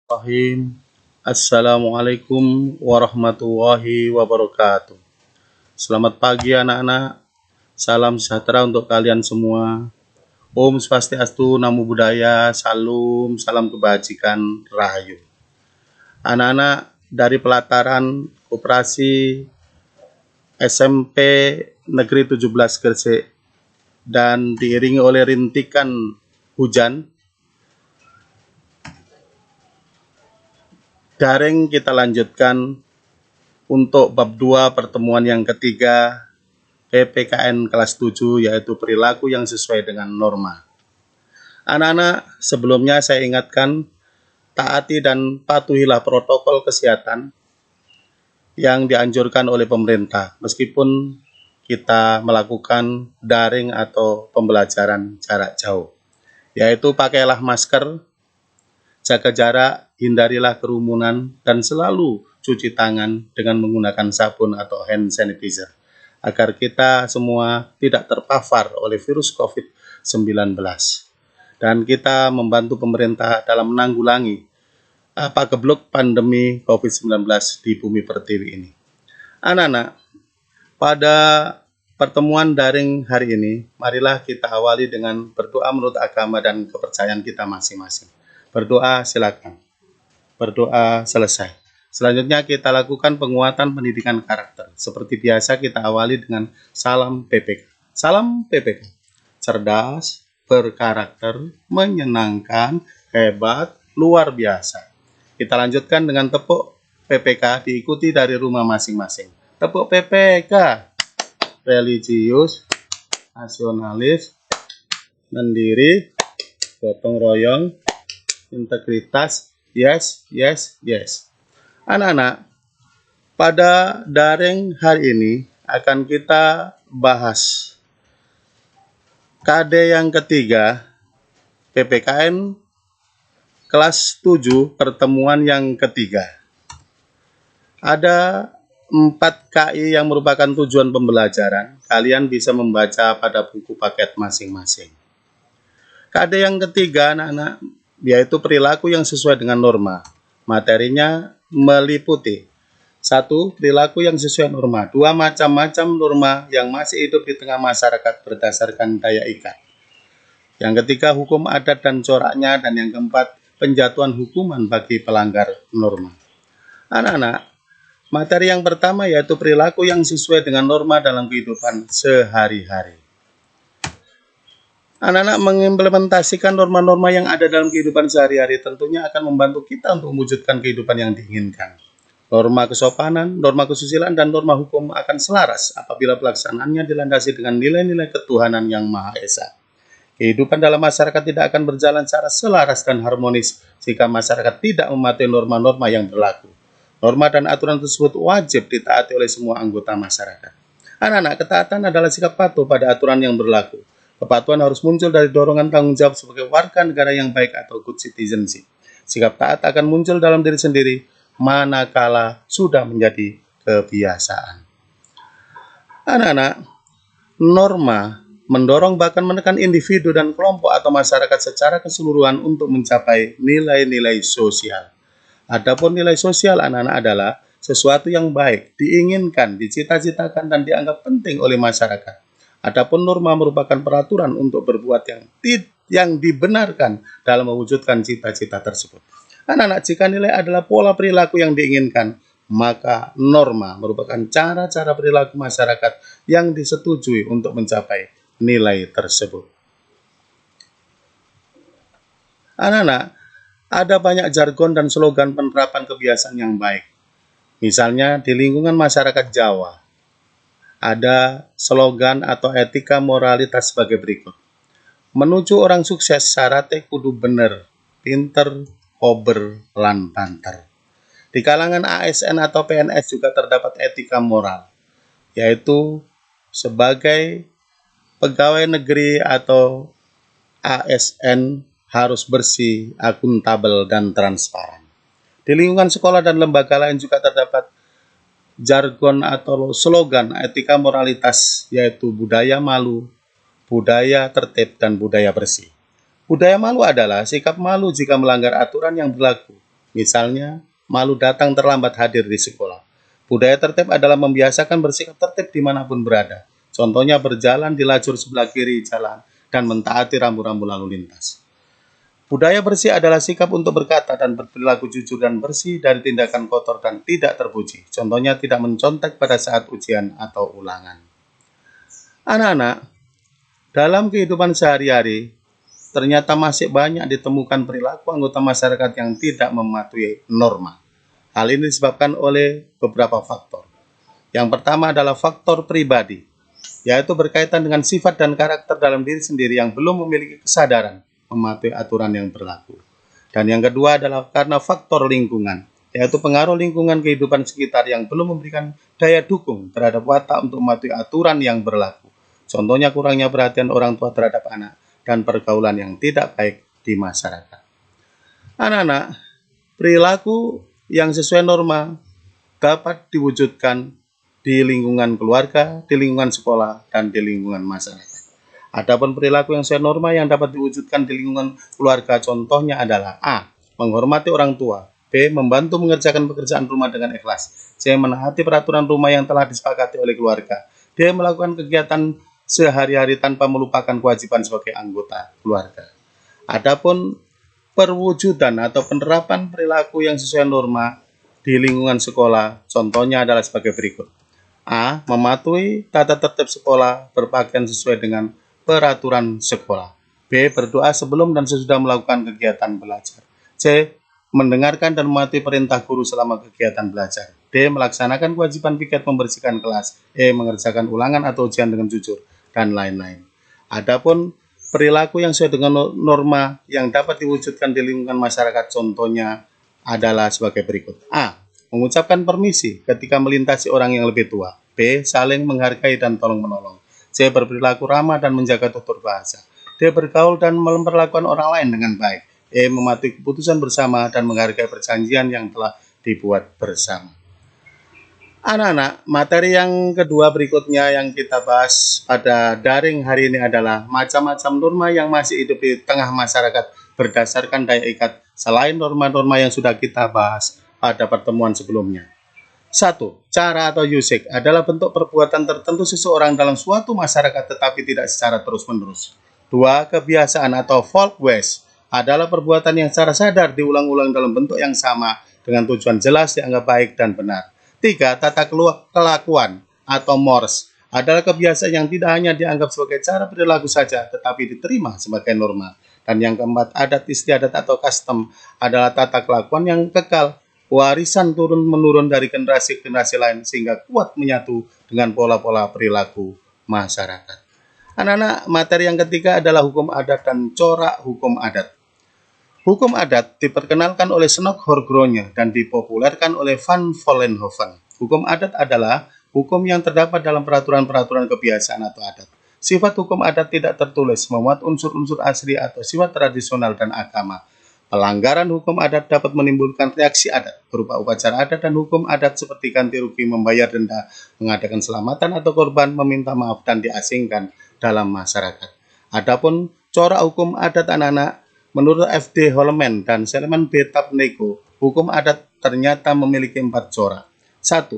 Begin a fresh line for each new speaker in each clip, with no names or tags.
Bismillahirrahmanirrahim. Assalamualaikum warahmatullahi wabarakatuh. Selamat pagi anak-anak. Salam sejahtera untuk kalian semua. Om Swastiastu, Namo Buddhaya, salam kebajikan, rahayu. Anak-anak dari pelataran Koperasi SMP Negeri 17 Gresik dan diiringi oleh rintikan hujan, daring kita lanjutkan untuk bab 2 pertemuan yang ketiga PPKN kelas 7, yaitu perilaku yang sesuai dengan norma. Anak-anak, sebelumnya saya ingatkan, taati dan patuhilah protokol kesehatan yang dianjurkan oleh pemerintah, meskipun kita melakukan daring atau pembelajaran jarak jauh, yaitu pakailah masker, jaga jarak, hindarilah kerumunan, dan selalu cuci tangan dengan menggunakan sabun atau hand sanitizer, agar kita semua tidak terpapar oleh virus COVID-19. Dan kita membantu pemerintah dalam menanggulangi pagebluk pandemi COVID-19 di bumi pertiwi ini. Anak-anak, pada pertemuan daring hari ini, marilah kita awali dengan berdoa menurut agama dan kepercayaan kita masing-masing. Berdoa silakan. Berdoa selesai. Selanjutnya kita lakukan penguatan pendidikan karakter. Seperti biasa kita awali dengan salam PPK. Salam PPK. Cerdas, berkarakter, menyenangkan, hebat, luar biasa. Kita lanjutkan dengan tepuk PPK diikuti dari rumah masing-masing. Tepuk PPK. Religius, nasionalis, mandiri, gotong royong, integritas, yes, yes, yes. Anak-anak, pada daring hari ini akan kita bahas KD yang ketiga, PPKN kelas 7, pertemuan yang ketiga. Ada 4 KI yang merupakan tujuan pembelajaran. Kalian bisa membaca pada buku paket masing-masing. KD yang ketiga, anak-anak, yaitu perilaku yang sesuai dengan norma. Materinya meliputi 1. Perilaku yang sesuai norma. 2. Macam-macam norma yang masih hidup di tengah masyarakat berdasarkan daya ikat. Yang ketiga, hukum adat dan coraknya. Dan yang keempat, penjatuhan hukuman bagi pelanggar norma. Anak-anak, materi yang pertama yaitu perilaku yang sesuai dengan norma dalam kehidupan sehari-hari. Anak-anak, mengimplementasikan norma-norma yang ada dalam kehidupan sehari-hari tentunya akan membantu kita untuk mewujudkan kehidupan yang diinginkan. Norma kesopanan, norma kesusilaan, dan norma hukum akan selaras apabila pelaksanaannya dilandasi dengan nilai-nilai ketuhanan yang Maha Esa. Kehidupan dalam masyarakat tidak akan berjalan secara selaras dan harmonis jika masyarakat tidak mematuhi norma-norma yang berlaku. Norma dan aturan tersebut wajib ditaati oleh semua anggota masyarakat. Anak-anak, ketaatan adalah sikap patuh pada aturan yang berlaku. Kepatuhan harus muncul dari dorongan tanggung jawab sebagai warga negara yang baik atau good citizenship. Sikap taat akan muncul dalam diri sendiri manakala sudah menjadi kebiasaan. Anak-anak, norma mendorong bahkan menekan individu dan kelompok atau masyarakat secara keseluruhan untuk mencapai nilai-nilai sosial. Adapun nilai sosial anak-anak adalah sesuatu yang baik, diinginkan, dicita-citakan, dan dianggap penting oleh masyarakat. Adapun norma merupakan peraturan untuk berbuat yang dibenarkan dalam mewujudkan cita-cita tersebut. Anak-anak, jika nilai adalah pola perilaku yang diinginkan, maka norma merupakan cara-cara perilaku masyarakat yang disetujui untuk mencapai nilai tersebut. Anak-anak, ada banyak jargon dan slogan penerapan kebiasaan yang baik. Misalnya di lingkungan masyarakat Jawa, ada slogan atau etika moralitas sebagai berikut. Menuju orang sukses syaratnya kudu bener, pinter, hober, lan banter. Di kalangan ASN atau PNS juga terdapat etika moral, yaitu sebagai pegawai negeri atau ASN harus bersih, akuntabel, dan transparan. Di lingkungan sekolah dan lembaga lain juga terdapat jargon atau slogan etika moralitas, yaitu budaya malu, budaya tertib, dan budaya bersih. Budaya malu adalah sikap malu jika melanggar aturan yang berlaku. Misalnya, malu datang terlambat hadir di sekolah. Budaya tertib adalah membiasakan bersikap tertib dimanapun berada. Contohnya berjalan di lajur sebelah kiri jalan dan mentaati rambu-rambu lalu lintas. Budaya bersih adalah sikap untuk berkata dan berperilaku jujur dan bersih dari tindakan kotor dan tidak terpuji. Contohnya tidak mencontek pada saat ujian atau ulangan. Anak-anak, dalam kehidupan sehari-hari, ternyata masih banyak ditemukan perilaku anggota masyarakat yang tidak mematuhi norma. Hal ini disebabkan oleh beberapa faktor. Yang pertama adalah faktor pribadi, yaitu berkaitan dengan sifat dan karakter dalam diri sendiri yang belum memiliki kesadaran mematuhi aturan yang berlaku. Dan yang kedua adalah karena faktor lingkungan, yaitu pengaruh lingkungan kehidupan sekitar yang belum memberikan daya dukung terhadap watak untuk mematuhi aturan yang berlaku. Contohnya kurangnya perhatian orang tua terhadap anak dan pergaulan yang tidak baik di masyarakat. Anak-anak, perilaku yang sesuai norma dapat diwujudkan di lingkungan keluarga, di lingkungan sekolah, dan di lingkungan masyarakat. Adapun perilaku yang sesuai norma yang dapat diwujudkan di lingkungan keluarga contohnya adalah A. Menghormati orang tua, B. Membantu mengerjakan pekerjaan rumah dengan ikhlas, C. Menaati peraturan rumah yang telah disepakati oleh keluarga, D. Melakukan kegiatan sehari-hari tanpa melupakan kewajiban sebagai anggota keluarga. Adapun perwujudan atau penerapan perilaku yang sesuai norma di lingkungan sekolah contohnya adalah sebagai berikut. A. Mematuhi tata tertib sekolah, berpakaian sesuai dengan peraturan sekolah. B. Berdoa sebelum dan sesudah melakukan kegiatan belajar. C. Mendengarkan dan mematuhi perintah guru selama kegiatan belajar. D. Melaksanakan kewajiban piket membersihkan kelas. E. Mengerjakan ulangan atau ujian dengan jujur, dan lain-lain. Adapun perilaku yang sesuai dengan norma yang dapat diwujudkan di lingkungan masyarakat contohnya adalah sebagai berikut. A. Mengucapkan permisi ketika melintasi orang yang lebih tua. B. Saling menghargai dan tolong-menolong. C. Berperilaku ramah dan menjaga tutur bahasa. D. Bergaul dan memperlakukan orang lain dengan baik. E. Mematuhi keputusan bersama dan menghargai perjanjian yang telah dibuat bersama. Anak-anak, materi yang kedua berikutnya yang kita bahas pada daring hari ini adalah macam-macam norma yang masih hidup di tengah masyarakat berdasarkan daya ikat selain norma-norma yang sudah kita bahas pada pertemuan sebelumnya. 1. Cara atau usik adalah bentuk perbuatan tertentu seseorang dalam suatu masyarakat tetapi tidak secara terus-menerus. 2. Kebiasaan atau folk ways adalah perbuatan yang secara sadar diulang-ulang dalam bentuk yang sama dengan tujuan jelas dianggap baik dan benar. 3. Tata kelakuan atau mores adalah kebiasaan yang tidak hanya dianggap sebagai cara perilaku saja, tetapi diterima sebagai norma. Dan yang keempat, adat istiadat atau custom adalah tata kelakuan yang kekal, warisan turun-menurun dari generasi ke generasi lain sehingga kuat menyatu dengan pola-pola perilaku masyarakat. Anak-anak, materi yang ketiga adalah hukum adat dan corak hukum adat. Hukum adat diperkenalkan oleh Snoek Horgrogne dan dipopulerkan oleh Van Vollenhoven. Hukum adat adalah hukum yang terdapat dalam peraturan-peraturan kebiasaan atau adat. Sifat hukum adat tidak tertulis, memuat unsur-unsur asli atau sifat tradisional dan agama. Pelanggaran hukum adat dapat menimbulkan reaksi adat berupa upacara adat dan hukum adat seperti ganti rugi, membayar denda, mengadakan selamatan atau korban, meminta maaf, dan diasingkan dalam masyarakat. Adapun corak hukum adat anak-anak, menurut F.D. Holman dan Selman B. Tapnego, hukum adat ternyata memiliki 4 corak. 1.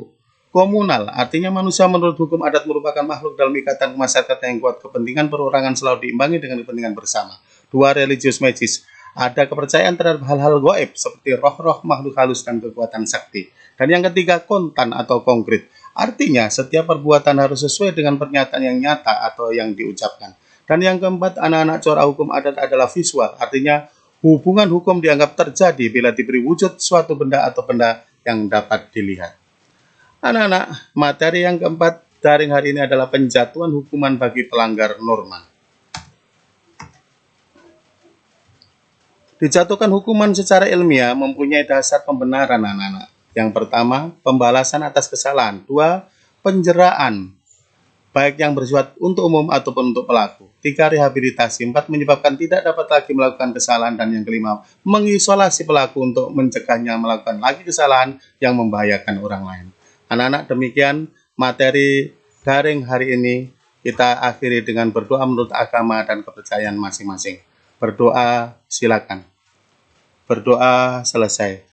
Komunal, artinya manusia menurut hukum adat merupakan makhluk dalam ikatan masyarakat yang kuat, kepentingan perorangan selalu diimbangi dengan kepentingan bersama. 2. Religious magis, ada kepercayaan terhadap hal-hal gaib seperti roh-roh, makhluk halus, dan kekuatan sakti. Dan yang ketiga, kontan atau konkret, artinya setiap perbuatan harus sesuai dengan pernyataan yang nyata atau yang diucapkan. Dan yang keempat, anak-anak corak hukum adat adalah visual, artinya hubungan hukum dianggap terjadi bila diberi wujud suatu benda atau benda yang dapat dilihat. Anak-anak, materi yang keempat daring hari ini adalah penjatuhan hukuman bagi pelanggar norma. Dijatuhkan hukuman secara ilmiah mempunyai dasar pembenaran anak-anak. Yang pertama, pembalasan atas kesalahan. 2. Penjeraan, baik yang bersifat untuk umum ataupun untuk pelaku. 3. Rehabilitasi. 4. Menyebabkan tidak dapat lagi melakukan kesalahan. Dan yang kelima, mengisolasi pelaku untuk mencegahnya melakukan lagi kesalahan yang membahayakan orang lain. Anak-anak, demikian materi daring hari ini. Kita akhiri dengan berdoa menurut agama dan kepercayaan masing-masing. Berdoa silakan. Berdoa selesai.